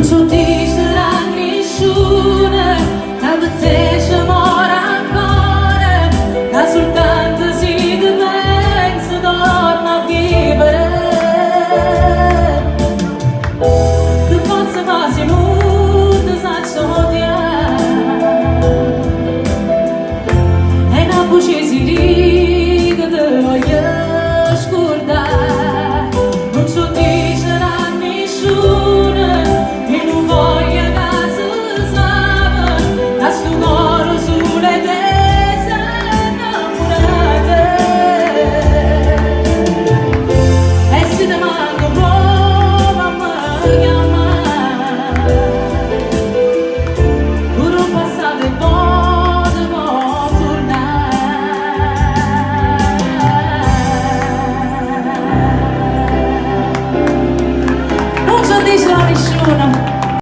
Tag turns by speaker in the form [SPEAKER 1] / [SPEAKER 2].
[SPEAKER 1] ci dice la nessuno, la battescia mora ancora, ma soltanto si pensa torna a vivere. Tu forse quasi nudo sa odiare, e una voce si riga te voglio scordare, non ci dice a nessuno, e non voglio che si sa, a sto cuore sulle tese innamorate, e se ti manca prova a me chiamare, pure un passato e poi può tornare. Non ci dice a nessuno.